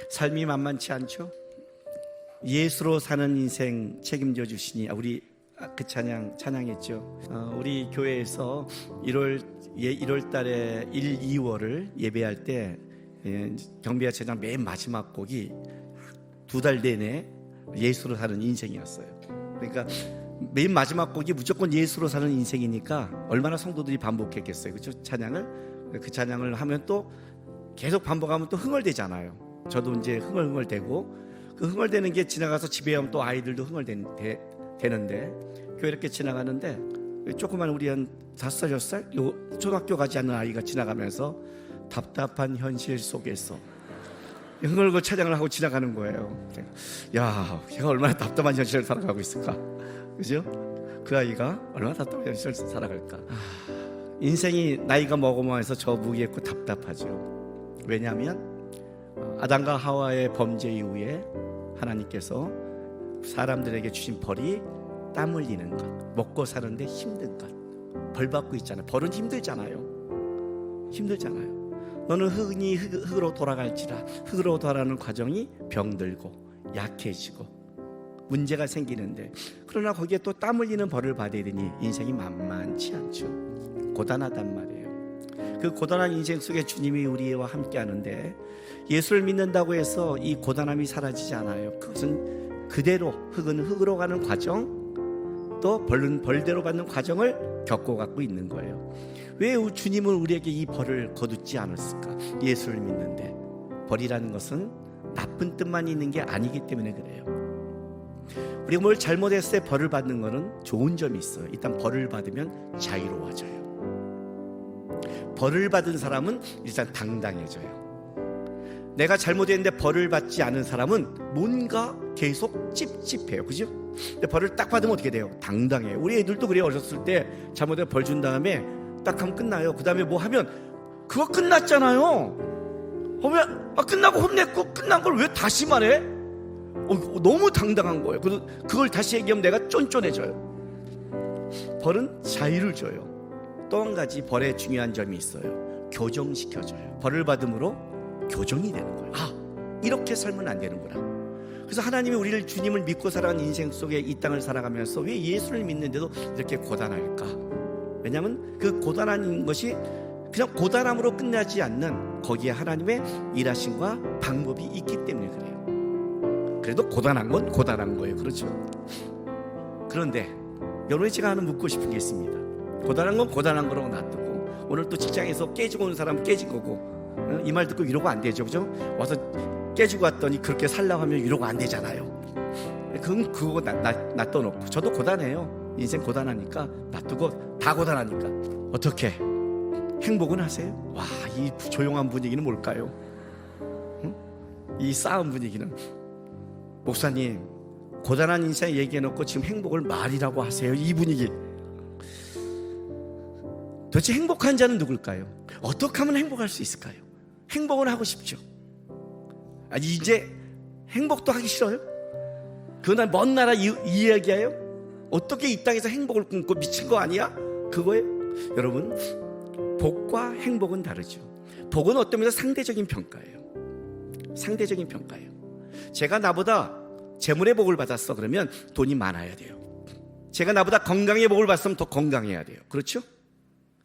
삶이 만만치 않죠? 예수로 사는 인생 책임져 주시니 우리 그 찬양했죠. 우리 교회에서 1월 달에 1, 2월을 예배할 때 경배와 찬양 맨 마지막 곡이 2달 내내 예수로 사는 인생이었어요. 그러니까 맨 마지막 곡이 무조건 예수로 사는 인생이니까 얼마나 성도들이 반복했겠어요. 그렇죠? 그 찬양을 하면 또 계속 반복하면 또 흥얼대잖아요. 저도 이제 흥얼대고, 그 흥얼대는 게 지나가서 집에 오면 또 아이들도 흥얼대는데, 교회 이렇게 지나가는데 조그만 우리 한 5살 6살 초등학교 가지 않는 아이가 지나가면서 답답한 현실 속에서 흥얼거 찬양을 하고 지나가는 거예요. 야, 걔가 얼마나 답답한 현실을 살아가고 있을까, 그죠? 그 아이가 얼마나 답답한 현실을 살아갈까. 인생이 나이가 먹으면서 저 무기했고 답답하죠. 왜냐하면 아담과 하와의 범죄 이후에 하나님께서 사람들에게 주신 벌이 땀 흘리는 것, 먹고 사는데 힘든 것, 벌 받고 있잖아요. 벌은 힘들잖아요. 너는 흙으로 돌아갈지라. 흙으로 돌아가는 과정이 병들고 약해지고 문제가 생기는데, 그러나 거기에 또 땀 흘리는 벌을 받아야 되니 인생이 만만치 않죠. 고단하단 말이에요. 그 고단한 인생 속에 주님이 우리와 함께 하는데, 예수를 믿는다고 해서 이 고단함이 사라지지 않아요. 그것은 그대로 흙은 흙으로 가는 과정, 또 벌은 벌대로 받는 과정을 겪어가고 있는 거예요. 왜 주님은 우리에게 이 벌을 거두지 않았을까? 예수를 믿는데. 벌이라는 것은 나쁜 뜻만 있는 게 아니기 때문에 그래요. 우리가 뭘 잘못했을 때 벌을 받는 것은 좋은 점이 있어요. 일단 벌을 받으면 자유로워져요. 벌을 받은 사람은 일단 당당해져요. 내가 잘못했는데 벌을 받지 않은 사람은 뭔가 계속 찝찝해요. 그죠? 근데 벌을 딱 받으면 어떻게 돼요? 당당해요. 우리 애들도 그래요. 어렸을 때 잘못해서 벌 준 다음에 딱 하면 끝나요. 그 다음에 뭐 하면 그거 끝났잖아요. 끝나고 혼냈고 끝난 걸 왜 다시 말해? 너무 당당한 거예요. 그걸 다시 얘기하면 내가 쫀쫀해져요. 벌은 자유를 줘요. 또 한 가지 벌의 중요한 점이 있어요. 교정시켜줘요. 벌을 받음으로 교정이 되는 거예요. 이렇게 살면 안 되는구나. 그래서 하나님이 우리를, 주님을 믿고 살아가는 인생 속에 이 땅을 살아가면서 왜 예수를 믿는데도 이렇게 고단할까? 왜냐하면 그 고단한 것이 그냥 고단함으로 끝나지 않는, 거기에 하나님의 일하심과 방법이 있기 때문에 그래요. 그래도 고단한 건 고단한 거예요. 그렇죠? 그런데 여러분이 제가 하나 묻고 싶은 게 있습니다. 고단한 건 고단한 거라고 놔두고, 오늘 또 직장에서 깨지고 온 사람은 깨진 거고, 이 말 듣고 위로가 안 되죠. 그죠? 와서 깨지고 왔더니 그렇게 살라고 하면 위로가 안 되잖아요. 그거 놔둬놓고, 저도 고단해요. 인생 고단하니까 놔두고, 다 고단하니까 어떻게 행복은 하세요? 이 조용한 분위기는 뭘까요? 이 싸움 분위기는. 목사님, 고단한 인생 얘기해놓고 지금 행복을 말이라고 하세요. 이 분위기. 도대체 행복한 자는 누굴까요? 어떻게 하면 행복할 수 있을까요? 행복은 하고 싶죠. 이제 행복도 하기 싫어요? 그날 먼 나라 이야기예요? 어떻게 이 땅에서 행복을 꿈꿔? 미친 거 아니야? 그거예요? 여러분, 복과 행복은 다르죠. 복은 어떤 면에서 상대적인 평가예요. 상대적인 평가예요. 제가 나보다 재물의 복을 받았어, 그러면 돈이 많아야 돼요. 제가 나보다 건강의 복을 받았으면 더 건강해야 돼요. 그렇죠?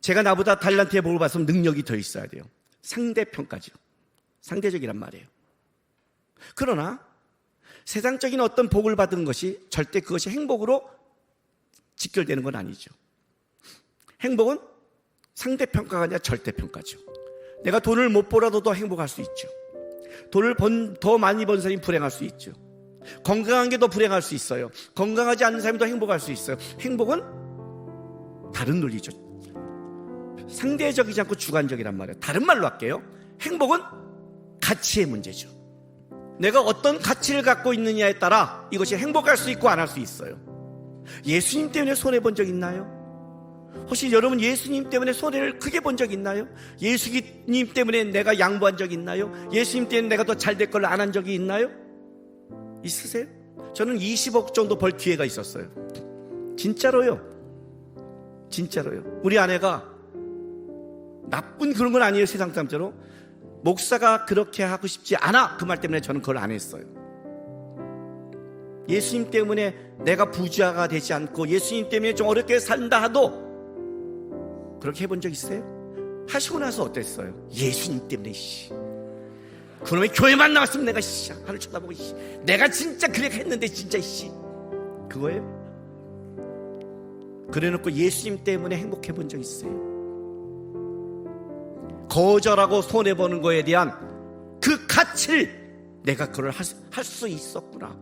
제가 나보다 달란트의 복을 받았으면 능력이 더 있어야 돼요. 상대평가죠. 상대적이란 말이에요. 그러나 세상적인 어떤 복을 받은 것이 절대 그것이 행복으로 직결되는 건 아니죠. 행복은 상대평가가 아니라 절대평가죠. 내가 돈을 못 벌어도 더 행복할 수 있죠. 돈을 더 많이 번 사람이 불행할 수 있죠. 건강한 게 더 불행할 수 있어요. 건강하지 않은 사람이 더 행복할 수 있어요. 행복은 다른 논리죠. 상대적이지 않고 주관적이란 말이에요. 다른 말로 할게요. 행복은 가치의 문제죠. 내가 어떤 가치를 갖고 있느냐에 따라 이것이 행복할 수 있고 안 할 수 있어요. 예수님 때문에 손해본 적 있나요? 혹시 여러분 예수님 때문에 손해를 크게 본 적 있나요? 예수님 때문에 내가 양보한 적 있나요? 예수님 때문에 내가 더 잘 될 걸 안 한 적이 있나요? 있으세요? 저는 20억 정도 벌 기회가 있었어요. 진짜로요. 우리 아내가 나쁜 그런 건 아니에요. 세상 사람처럼 목사가 그렇게 하고 싶지 않아, 그 말 때문에 저는 그걸 안 했어요. 예수님 때문에 내가 부자가 되지 않고 예수님 때문에 좀 어렵게 산다 하도 그렇게 해본 적 있어요? 하시고 나서 어땠어요? 예수님 때문에 그놈의 교회만 나왔으면 내가 하늘 쳐다보고 내가 진짜 그렇게 했는데 진짜 그거예요? 그래놓고 예수님 때문에 행복해 본 적 있어요? 거절하고 손해보는 거에 대한 그 가치를 내가 그걸 할 수 있었구나,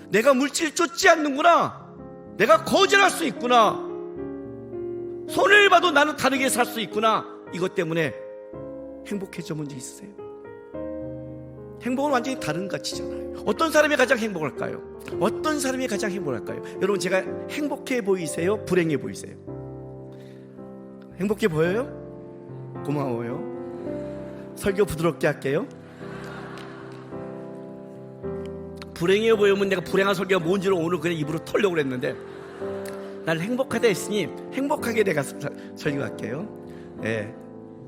내가 물질 쫓지 않는구나, 내가 거절할 수 있구나, 손해를 봐도 나는 다르게 살 수 있구나, 이것 때문에 행복해져 본 적 있어요? 행복은 완전히 다른 가치잖아요. 어떤 사람이 가장 행복할까요? 어떤 사람이 가장 행복할까요? 여러분, 제가 행복해 보이세요? 불행해 보이세요? 행복해 보여요? 고마워요. 설교 부드럽게 할게요. 불행해 보이면 내가 불행한 설교가 뭔지를 오늘 그냥 입으로 털려고 그랬는데, 난 행복하다 했으니 행복하게 내가 설교할게요. 네,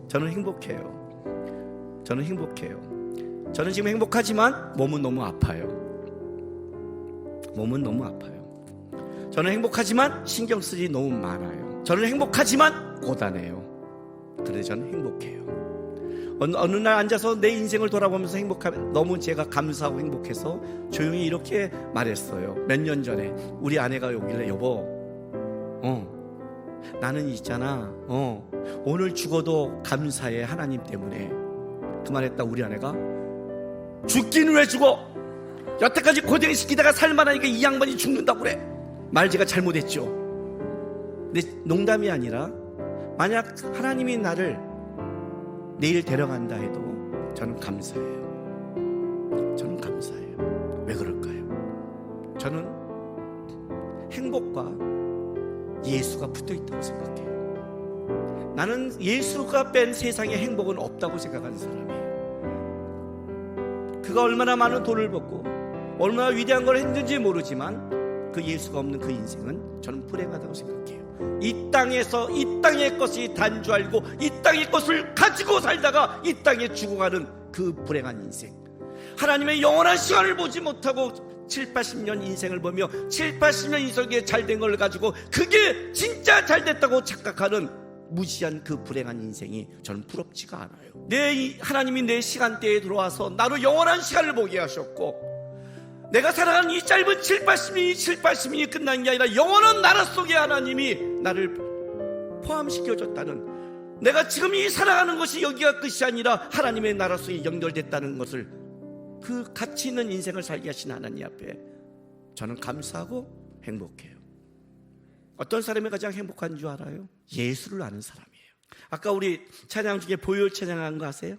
저는 행복해요. 저는 행복해요. 저는 지금 행복하지만 몸은 너무 아파요. 몸은 너무 아파요. 저는 행복하지만 신경 쓸 일이 너무 많아요. 저는 행복하지만 고단해요. 그래서 저는 행복해요. 어느 날 앉아서 내 인생을 돌아보면서 행복하면 너무 제가 감사하고 행복해서 조용히 이렇게 말했어요. 몇 년 전에 우리 아내가 오길래, 여보, 나는 있잖아, 오늘 죽어도 감사해, 하나님 때문에. 그 말했다 우리 아내가, 죽기는 왜 죽어? 여태까지 고생시키다가 살만하니까 이 양반이 죽는다고 그래. 말 제가 잘못했죠. 근데 농담이 아니라, 만약 하나님이 나를 내일 데려간다 해도 저는 감사해요. 저는 감사해요. 왜 그럴까요? 저는 행복과 예수가 붙어있다고 생각해요. 나는 예수가 뺀 세상에 행복은 없다고 생각하는 사람이에요. 그가 얼마나 많은 돈을 벌고 얼마나 위대한 걸 했는지 모르지만 그 예수가 없는 그 인생은 저는 불행하다고 생각해요. 이 땅에서 이 땅의 것이 단 줄 알고 이 땅의 것을 가지고 살다가 이 땅에 죽어가는 그 불행한 인생, 하나님의 영원한 시간을 보지 못하고 7, 80년 인생을 보며 7, 80년 인생에 잘된 걸 가지고 그게 진짜 잘됐다고 착각하는 무지한 그 불행한 인생이 저는 부럽지가 않아요. 하나님이 내 시간대에 들어와서 나로 영원한 시간을 보게 하셨고, 내가 살아가는 이 짧은 7, 80년이 끝난 게 아니라 영원한 나라 속에 하나님이 나를 포함시켜줬다는, 내가 지금 이 살아가는 것이 여기가 끝이 아니라 하나님의 나라 속에 연결됐다는 것을, 그 가치 있는 인생을 살게 하신 하나님 앞에 저는 감사하고 행복해요. 어떤 사람이 가장 행복한 줄 알아요? 예수를 아는 사람이에요. 아까 우리 찬양 중에 보혈 찬양한 거 아세요?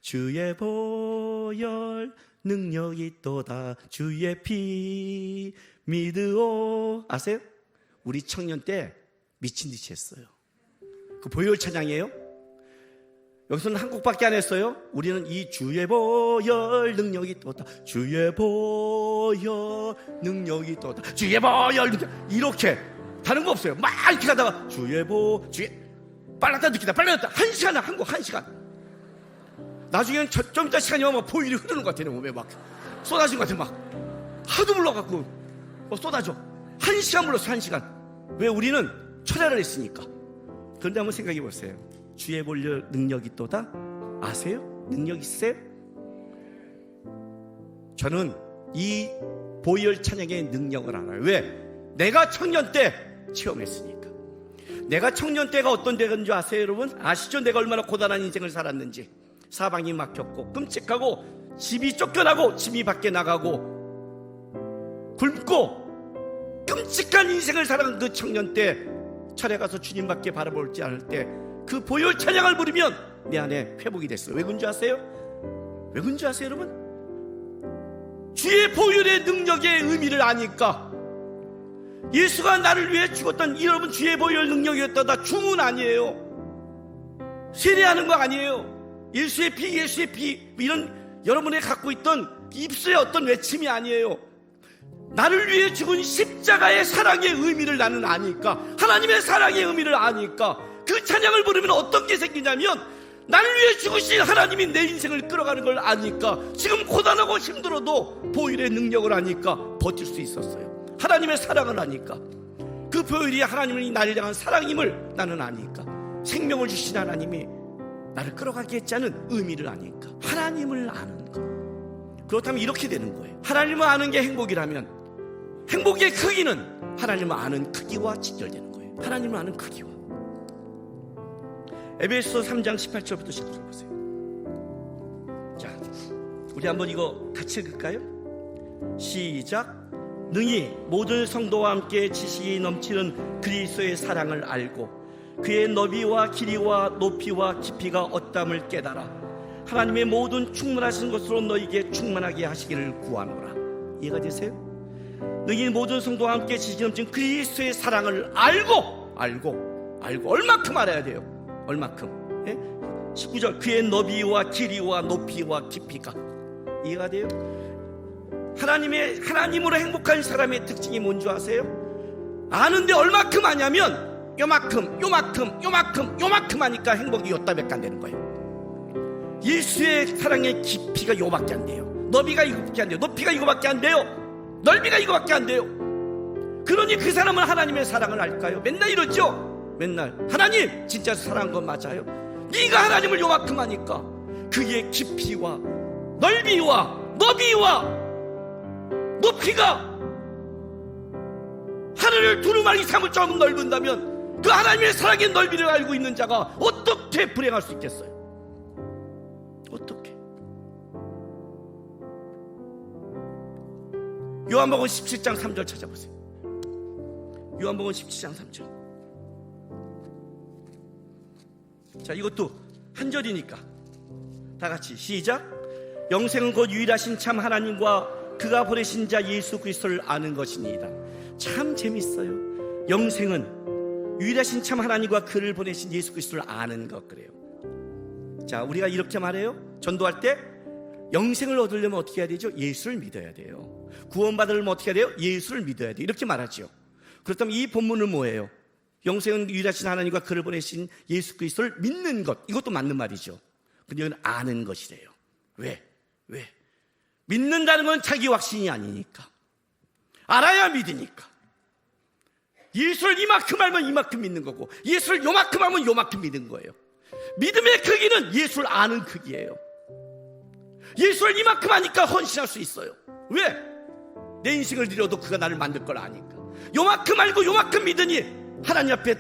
주의 보혈 능력이 또다 주의 피 믿으오, 아세요? 우리 청년 때 미친 듯이 했어요. 그 보혈 찬양이에요. 여기서는 한 곡밖에 안 했어요. 우리는 이 주의 보혈 능력이 또다 주의 보혈 능력이 또다 주의 보혈 능력, 이렇게 다른 거 없어요. 막 이렇게 가다가 주의 빨랐다 늦기다 빨랐다, 한 시간 한 곡, 한 시간. 나중에는 좀 이따 시간이 오면 보혈이 흐르는 것 같아요. 몸에 막 쏟아진 것 같아요. 막 하도 불러갖고 쏟아져. 한 시간 불렀어, 한 시간. 왜? 우리는 철야를 했으니까. 그런데 한번 생각해 보세요. 주의 보혈 능력이 또다 아세요? 능력 있어요? 저는 이 보혈 찬양의 능력을 알아요. 왜? 내가 청년 때 체험했으니까. 내가 청년 때가 어떤 때인 줄 아세요, 여러분? 아시죠? 내가 얼마나 고단한 인생을 살았는지. 사방이 막혔고 끔찍하고 집이 쫓겨나고 집이 밖에 나가고 굶고 끔찍한 인생을 살아간 그 청년 때, 철에 가서 주님밖에 바라볼지 않을 때 그 보혈 찬양을 부르면 내 안에 회복이 됐어요. 왜 그런 줄 아세요? 왜 그런 줄 아세요, 여러분? 주의 보혈의 능력의 의미를 아니까. 예수가 나를 위해 죽었던, 여러분, 주의 보혈 능력이었다. 주문 아니에요. 세례하는 거 아니에요. 예수의 피, 예수의 피, 이런 여러분이 갖고 있던 입술의 어떤 외침이 아니에요. 나를 위해 죽은 십자가의 사랑의 의미를 나는 아니까, 하나님의 사랑의 의미를 아니까 그 찬양을 부르면 어떤 게 생기냐면, 나를 위해 죽으신 하나님이 내 인생을 끌어가는 걸 아니까 지금 고단하고 힘들어도 보혈의 능력을 아니까 버틸 수 있었어요. 하나님의 사랑을 아니까, 그 보혈이 하나님이 나를 향한 사랑임을 나는 아니까, 생명을 주신 하나님이 나를 끌어가겠지 않은 의미를 아니까, 하나님을 아는 것. 그렇다면 이렇게 되는 거예요. 하나님을 아는 게 행복이라면 행복의 크기는 하나님을 아는 크기와 직결되는 거예요. 하나님을 아는 크기와. 에베소 3장 18절부터 19절 보세요. 자, 우리 한번 이거 같이 읽을까요? 시작. 능히 모든 성도와 함께 지식이 넘치는 그리스도의 사랑을 알고 그의 너비와 길이와 높이와 깊이가 어떠함을 깨달아 하나님의 모든 충만하신 것으로 너희에게 충만하게 하시기를 구하노라. 이해가 되세요? 너희 모든 성도와 함께 지식이 넘친 그리스도의 사랑을 알고 얼마큼 알아야 돼요? 얼마큼? 예? 19절. 그의 너비와 길이와 높이와 깊이가. 이해가 돼요? 하나님으로 행복한 사람의 특징이 뭔지 아세요? 아는데 얼마큼 아냐면 요만큼 하니까 행복이 요따밖에 안 되는 거예요. 예수의 사랑의 깊이가 요밖에 안 돼요. 너비가 이거밖에 안 돼요. 높이가 이거밖에 안 돼요. 넓이가 이거밖에 안 돼요. 그러니 그 사람은 하나님의 사랑을 알까요? 맨날 이러죠. 맨날 하나님 진짜 사랑한 건 맞아요. 네가 하나님을 요만큼 하니까 그의 깊이와 넓이와 너비와 높이가 하늘을 두루마리 이상처럼 넓은다면 그 하나님의 사랑의 넓이를 알고 있는 자가 어떻게 불행할 수 있겠어요? 어떻게? 요한복음 17장 3절 찾아보세요. 요한복음 17장 3절. 자, 이것도 한 절이니까 다 같이 시작. 영생은 곧 유일하신 참 하나님과 그가 보내신 자 예수 그리스도를 아는 것이니이다. 참 재밌어요. 영생은 유일하신 참 하나님과 그를 보내신 예수 그리스도를 아는 것. 그래요. 자, 우리가 이렇게 말해요. 전도할 때 영생을 얻으려면 어떻게 해야 되죠? 예수를 믿어야 돼요. 구원받으려면 어떻게 해야 돼요? 예수를 믿어야 돼요. 이렇게 말하죠. 그렇다면 이 본문은 뭐예요? 영생은 유일하신 하나님과 그를 보내신 예수 그리스도를 믿는 것. 이것도 맞는 말이죠. 근데 이건 아는 것이래요. 왜? 믿는다는 건 자기 확신이 아니니까. 알아야 믿으니까. 예수를 이만큼 알면 이만큼 믿는 거고, 예수를 요만큼 알면 요만큼 믿는 거예요. 믿음의 크기는 예수를 아는 크기예요. 예수를 이만큼 하니까 헌신할 수 있어요. 왜? 내 인생을 잃어도 그가 나를 만들 걸 아니까. 요만큼 알고 요만큼 믿으니 하나님 앞에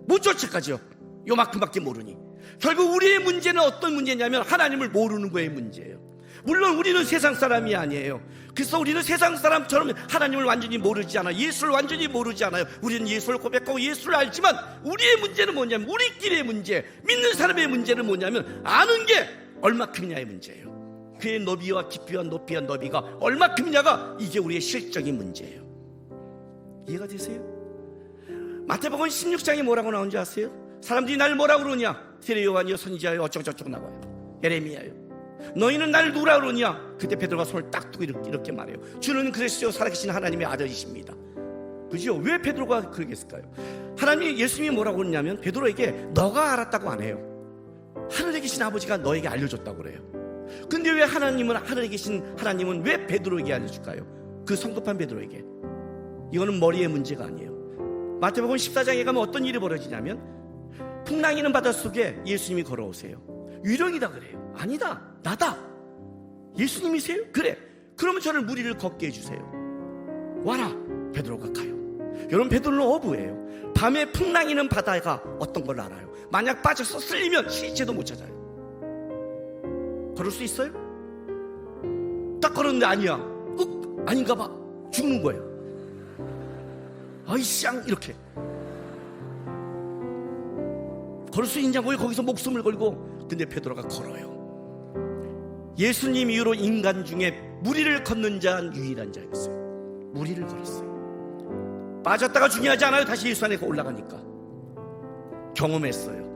못 쫓아가죠. 요만큼밖에 모르니. 결국 우리의 문제는 어떤 문제냐면 하나님을 모르는 거의 문제예요. 물론 우리는 세상 사람이 아니에요. 그래서 우리는 세상 사람처럼 하나님을 완전히 모르지 않아요. 예수를 완전히 모르지 않아요. 우리는 예수를 고백하고 예수를 알지만 우리의 문제는 뭐냐면, 우리끼리의 문제, 믿는 사람의 문제는 뭐냐면 아는 게 얼마큼이냐의 문제예요. 그의 너비와 깊이와 높이와 너비가 얼마큼이냐가 이게 우리의 실적인 문제예요. 이해가 되세요? 마태복음 16장에 뭐라고 나온지 아세요? 사람들이 날 뭐라고 그러냐? 세례 요한이요, 선지자요, 어쩌고저쩌고 나와요. 예레미야요. 너희는 나를 누구라 그러냐? 그때 베드로가 손을 딱 두고 이렇게 말해요. 주는 그리스도 살아계신 하나님의 아들이십니다. 그죠? 왜 베드로가 그러겠을까요? 하나님이, 예수님이 뭐라고 그러냐면 베드로에게 너가 알았다고 안 해요. 하늘에 계신 아버지가 너에게 알려줬다고 그래요. 근데 왜 하늘에 계신 하나님은 왜 베드로에게 알려줄까요? 그 성급한 베드로에게. 이거는 머리의 문제가 아니에요. 마태복음 14장에 가면 어떤 일이 벌어지냐면 풍랑이는 바닷속에 예수님이 걸어오세요. 유령이다 그래요. 아니다, 나다. 예수님이세요? 그래. 그러면 저를 물 위를 걷게 해주세요. 와라. 베드로가 가요. 여러분, 베드로는 어부예요. 밤에 풍랑이는 바다가 어떤 걸 알아요. 만약 빠져서 쓸리면 시체도 못 찾아요. 걸을 수 있어요? 딱 걸었는데 아니야. 아닌가 봐. 죽는 거예요. 아이쌍 이렇게. 걸을 수 있냐고요? 거기서 목숨을 걸고. 근데 베드로가 걸어요. 예수님 이후로 인간 중에 무리를 걷는 자는 유일한 자였어요. 무리를 걸었어요. 빠졌다가 중요하지 않아요. 다시 예수 안에 올라가니까. 경험했어요.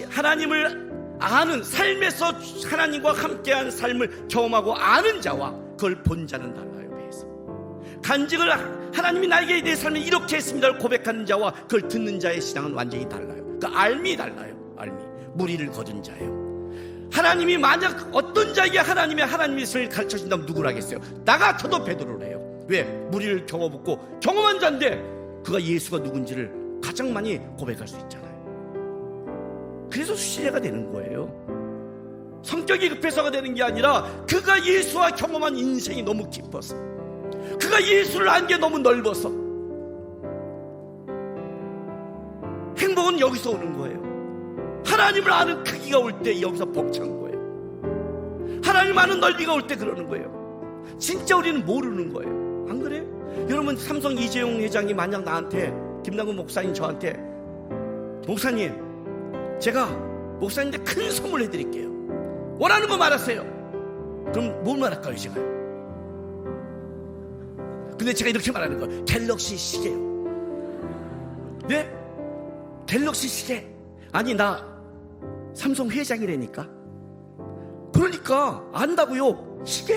하나님을 아는, 삶에서 하나님과 함께한 삶을 경험하고 아는 자와 그걸 본 자는 달라요. 배에서 간증을, 하나님이 나에게 내 삶을 이렇게 했습니다를 고백하는 자와 그걸 듣는 자의 신앙은 완전히 달라요. 그 알미 달라요. 알미. 무리를 거둔 자예요. 하나님이 만약 어떤 자에게 하나님의 것을 가르쳐준다면 누구를 하겠어요? 나 같아도 베드로를 해요. 왜? 무리를 경험했고 경험한 자인데 그가 예수가 누군지를 가장 많이 고백할 수 있잖아요. 그래서 수시례가 되는 거예요. 성격이 급해서가 되는 게 아니라 그가 예수와 경험한 인생이 너무 깊어서, 그가 예수를 안 게 너무 넓어서. 행복은 여기서 오는 거예요. 하나님을 아는 크기가 올 때 여기서 벅찬 거예요. 하나님 아는 넓이가 올 때 그러는 거예요. 진짜 우리는 모르는 거예요. 안 그래요? 여러분, 삼성 이재용 회장이 만약 나한테, 김남근 목사님 저한테, 목사님 제가 목사님한테 큰 선물 해드릴게요, 원하는 거 말하세요. 그럼 뭘 말할까요 제가? 근데 제가 이렇게 말하는 거예요. 갤럭시 시계요. 네? 갤럭시 시계. 아니 나 삼성 회장이라니까. 그러니까 안다고요. 시계.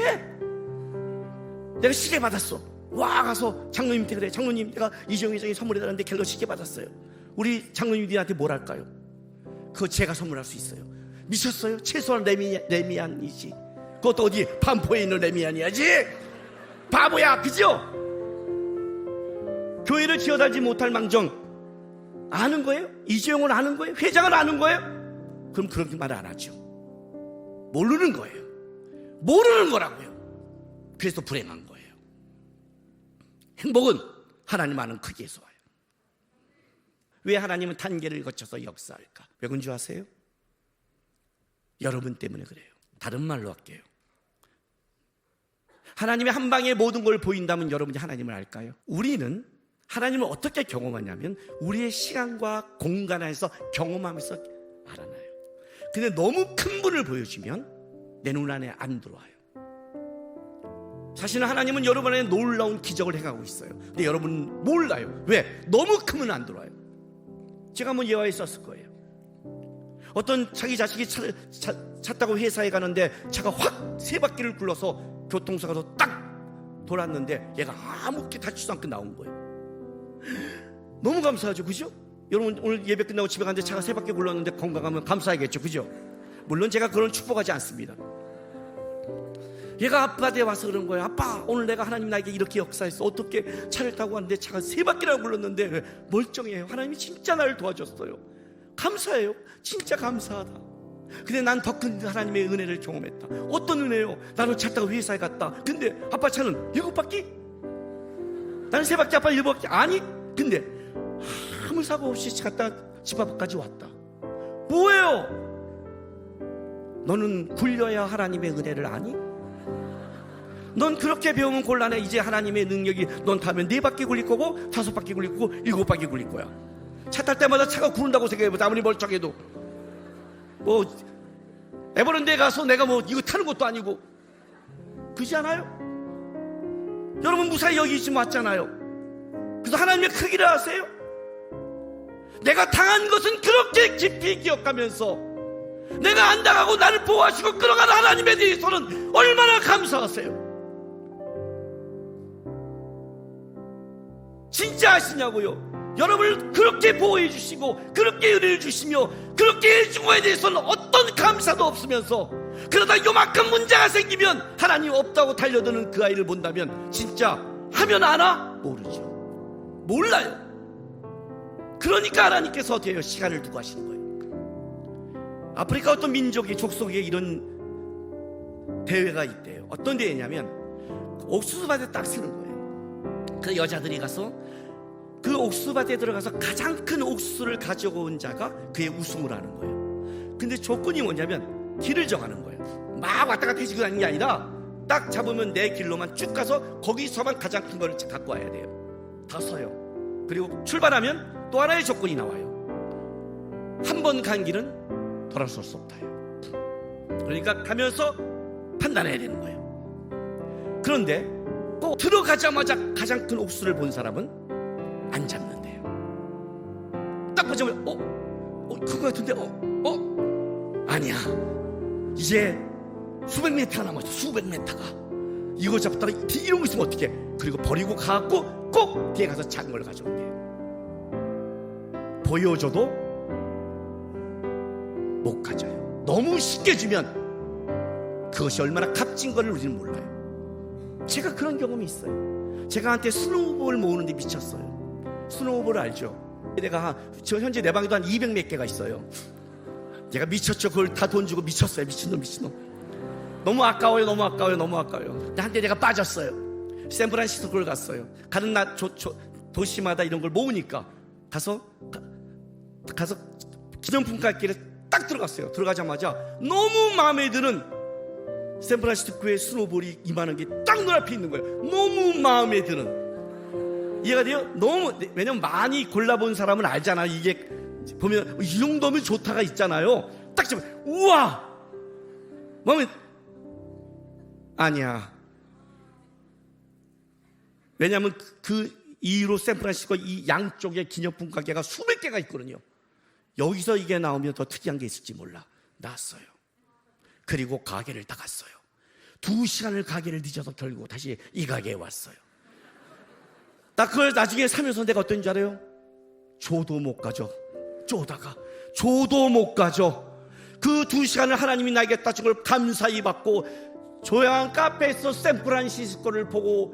내가 시계 받았어. 와 가서 장로님한테 그래, 장로님 내가 이재용 회장이 선물해달라는데 갤럭시 시계 받았어요. 우리 장로님들한테 뭘 할까요? 그거 제가 선물할 수 있어요. 미쳤어요? 최소한 레미안이지. 그것도 어디 반포에 있는 레미안이야지. 바보야, 그죠? 교회를 지어달지 못할 망정 아는 거예요? 이재용을 아는 거예요? 회장을 아는 거예요? 그럼 그렇게 말을 안 하죠. 모르는 거예요. 모르는 거라고요. 그래서 불행한 거예요. 행복은 하나님 아는 크기에서 와요. 왜 하나님은 단계를 거쳐서 역사할까? 왜 그런 줄 아세요? 여러분 때문에 그래요. 다른 말로 할게요. 하나님의 한 방에 모든 걸 보인다면 여러분이 하나님을 알까요? 우리는 하나님을 어떻게 경험하냐면 우리의 시간과 공간 안에서 경험하면서 알아나요. 근데 너무 큰 분을 보여주면 내 눈 안에 안 들어와요. 사실은 하나님은 여러분 안에 놀라운 기적을 행하고 있어요. 근데 여러분은 몰라요. 왜? 너무 크면 안 들어와요. 제가 한번 예화에 썼을 거예요. 어떤 자기 자식이 차 타고 회사에 가는데 차가 확 세 바퀴를 굴러서 교통사가 딱 돌았는데 얘가 아무렇게 다치지도 않고 나온 거예요. 너무 감사하죠, 그죠? 여러분 오늘 예배 끝나고 집에 갔는데 차가 세 바퀴 굴렀는데 건강하면 감사하겠죠, 그죠? 물론 제가 그런 축복하지 않습니다. 얘가 아빠한테 와서 그런 거예요. 아빠, 오늘 내가 하나님 나에게 이렇게 역사했어. 어떻게 차를 타고 왔는데 차가 세 바퀴나 굴렀는데 멀쩡해요. 하나님이 진짜 나를 도와줬어요. 감사해요. 진짜 감사하다. 근데 난 더 큰 하나님의 은혜를 경험했다. 어떤 은혜요? 나는 차 타고 회사에 갔다. 근데 아빠 차는 7바퀴? 나는 3바퀴, 아빠 7바퀴. 아니, 근데 아무 사고 없이 갔다 집 앞까지 왔다. 뭐예요? 너는 굴려야 하나님의 은혜를 아니? 넌 그렇게 배우면 곤란해. 이제 하나님의 능력이 넌 타면 4바퀴 굴릴 거고 5바퀴 굴릴 거고 7바퀴 굴릴 거야. 차 탈 때마다 차가 구른다고 생각해보자. 아무리 멀쩡해도 뭐 에버랜드에 가서 내가 뭐 이거 타는 것도 아니고, 그렇지 않아요? 여러분 무사히 여기 지금 왔잖아요. 그래서 하나님의 크기를 아세요? 내가 당한 것은 그렇게 깊이 기억하면서 내가 안 당하고 나를 보호하시고 끌어가는 하나님에 대해서는 얼마나 감사하세요? 진짜 아시냐고요? 여러분을 그렇게 보호해 주시고 그렇게 은혜를 주시며 그렇게 해준 거에 대해서는 어떤 감사도 없으면서, 그러다 요만큼 문제가 생기면 하나님 없다고 달려드는 그 아이를 본다면 진짜 하면 아나? 모르죠. 몰라요. 그러니까 하나님께서 어떻게 해요? 시간을 두고 하시는 거예요. 아프리카 어떤 민족의 족속에 이런 대회가 있대요. 어떤 대회냐면 옥수수밭에 딱 쓰는 거예요. 그 여자들이 가서 그 옥수수밭에 들어가서 가장 큰 옥수수를 가져온 자가 그의 우승을 하는 거예요. 근데 조건이 뭐냐면 길을 정하는 거예요. 막 왔다 갔다 해지고 가는 게 아니라 딱 잡으면 내 길로만 쭉 가서 거기서만 가장 큰 거를 갖고 와야 돼요. 다 서요. 그리고 출발하면 또 하나의 조건이 나와요. 한 번 간 길은 돌아설 수 없다요. 그러니까 가면서 판단해야 되는 거예요. 그런데 꼭 들어가자마자 가장 큰 옥수수를 본 사람은 안 잡는데요. 딱 보자면 그거 같은데 아니야. 이제 수백 미터가 남았어. 수백 미터가. 이거 잡다가 이런 거 있으면 어떡해. 그리고 버리고 가갖고 꼭 뒤에 가서 작은 걸 가져온대요. 보여줘도 못 가져요. 너무 쉽게 주면 그것이 얼마나 값진 걸 우리는 몰라요. 제가 그런 경험이 있어요. 제가 한때 스노우볼 모으는데 미쳤어요. 스노우볼 알죠? 내가 저 현재 내 방에도 한 200 몇 개가 있어요. 제가 미쳤죠. 그걸 다 돈 주고 미쳤어요. 미친놈. 너무 아까워요. 한때 내가 빠졌어요. 샌프란시스코를 갔어요. 가는 날 도시마다 이런 걸 모으니까 가서 기념품 깎기를 딱 들어갔어요. 들어가자마자 너무 마음에 드는 샌프란시스코의 스노볼이 이만한 게 딱 눈앞에 있는 거예요. 너무 마음에 드는. 이해가 돼요? 왜냐면 많이 골라본 사람은 알잖아. 이게 보면 이 정도면 좋다가 있잖아요. 딱 잡으면 우와! 마음에 아니야. 왜냐하면 그 이후로 샌프란시스코 이 양쪽에 기념품 가게가 수백 개가 있거든요. 여기서 이게 나오면 더 특이한 게 있을지 몰라. 나왔어요. 그리고 가게를 다 갔어요. 2시간을 가게를 늦어서 결국 다시 이 가게에 왔어요. 나 그걸 나중에 사면서 내가 어떤 줄 알아요? 조도 못 가죠. 조도 못 가죠. 그 2시간을 하나님이 나에게 따준 걸 감사히 받고 조용한 카페에서 샌프란시스코를 보고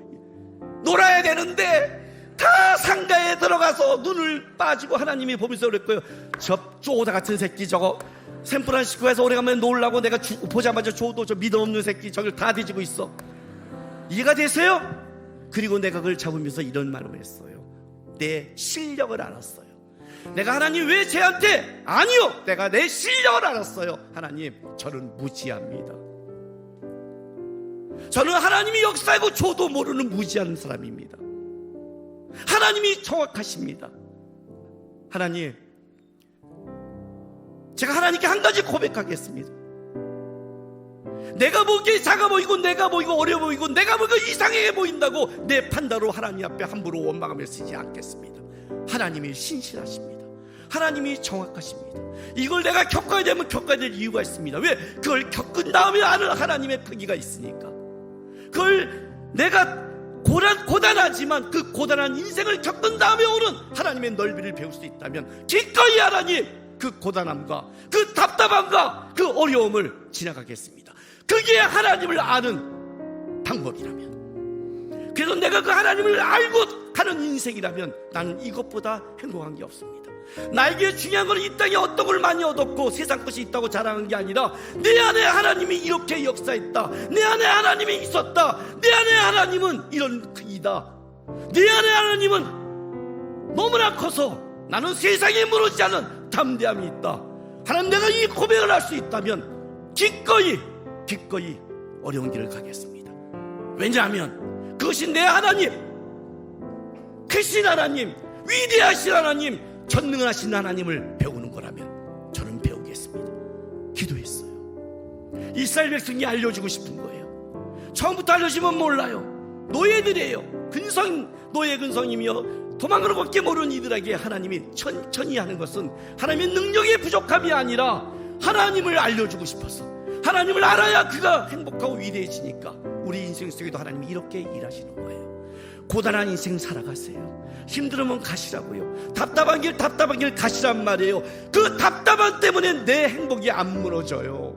놀아야 되는데 다 상가에 들어가서 눈을 빠지고 하나님이 보면서 그랬고요. 저 쪼다 같은 새끼 저거 샌프란시스코에서 오래간만에 놀라고 내가 보자마자 조도 저 믿음 없는 새끼 저걸 다 뒤지고 있어. 이해가 되세요? 그리고 내가 그걸 잡으면서 이런 말을 했어요. 내 실력을 알았어요. 내가 하나님 왜 쟤한테 아니요 내가 내 실력을 알았어요. 하나님 저는 무지합니다. 저는 하나님이 역사하고 저도 모르는 무지한 사람입니다. 하나님이 정확하십니다. 하나님, 제가 하나님께 한 가지 고백하겠습니다. 내가 보기에 작아 보이고 내가 보이고 어려워 보이고 내가 보기에 이상하게 보인다고 내 판단으로 하나님 앞에 함부로 원망하며 쓰지 않겠습니다. 하나님이 신실하십니다. 하나님이 정확하십니다. 이걸 내가 겪어야 되면 겪어야 될 이유가 있습니다. 왜? 그걸 겪은 다음에 아는 하나님의 크기가 있으니까. 그걸 내가 고단하지만 그 고단한 인생을 겪은 다음에 오는 하나님의 넓이를 배울 수 있다면 기꺼이 하나님 그 고단함과 그 답답함과 그 어려움을 지나가겠습니다. 그게 하나님을 아는 방법이라면, 그래서 내가 그 하나님을 알고 가는 인생이라면 나는 이것보다 행복한 게 없습니다. 나에게 중요한 건 이 땅에 어떤 걸 많이 얻었고 세상 것이 있다고 자랑하는 게 아니라 내 안에 하나님이 이렇게 역사했다, 내 안에 하나님이 있었다, 내 안에 하나님은 이런 크기다, 내 안에 하나님은 너무나 커서 나는 세상에 무너지지 않은 담대함이 있다. 하나님, 내가 이 고백을 할 수 있다면 기꺼이 어려운 길을 가겠습니다. 왜냐하면 그것이 내 하나님, 크신 하나님, 위대하신 하나님, 전능하신 하나님을 배우는 거라면 저는 배우겠습니다. 기도했어요. 이스라엘 백성이 알려주고 싶은 거예요. 처음부터 알려주면 몰라요. 노예들이에요. 노예 근성이며 도망을 밖에 모르는 이들에게 하나님이 천천히 하는 것은 하나님의 능력의 부족함이 아니라 하나님을 알려주고 싶어서, 하나님을 알아야 그가 행복하고 위대해지니까 우리 인생 속에도 하나님이 이렇게 일하시는 거예요. 고단한 인생 살아가세요. 힘들으면 가시라고요. 답답한 길 가시란 말이에요. 그 답답함 때문에 내 행복이 안 무너져요.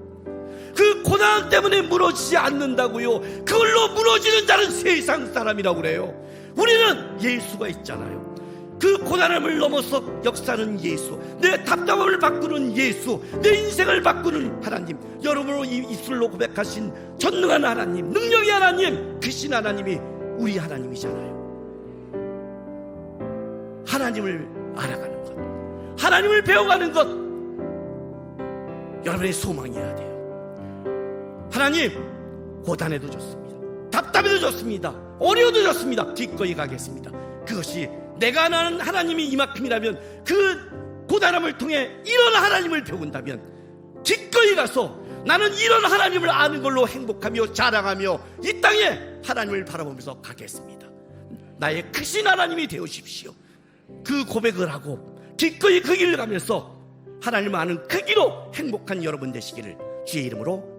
그 고난 때문에 무너지지 않는다고요. 그걸로 무너지는 자는 세상 사람이라고 그래요. 우리는 예수가 있잖아요. 그 고난함을 넘어서 역사하는 예수, 내 답답함을 바꾸는 예수, 내 인생을 바꾸는 하나님, 여러분으로 입술로 고백하신 전능한 하나님, 능력의 하나님, 크신 하나님이 우리 하나님이잖아요. 하나님을 알아가는 것, 하나님을 배워가는 것, 여러분의 소망이어야 돼요. 하나님, 고단해도 좋습니다. 답답해도 좋습니다. 어려워도 좋습니다. 기꺼이 가겠습니다. 그것이 내가 아는 하나님이 이만큼이라면, 그 고단함을 통해 이런 하나님을 배운다면 기꺼이 가서 나는 이런 하나님을 아는 걸로 행복하며 자랑하며 이 땅에 하나님을 바라보면서 가겠습니다. 나의 크신 하나님이 되어주십시오. 그 고백을 하고 기꺼이 그 길을 가면서 하나님을 아는 그 길로 행복한 여러분 되시기를 주의 이름으로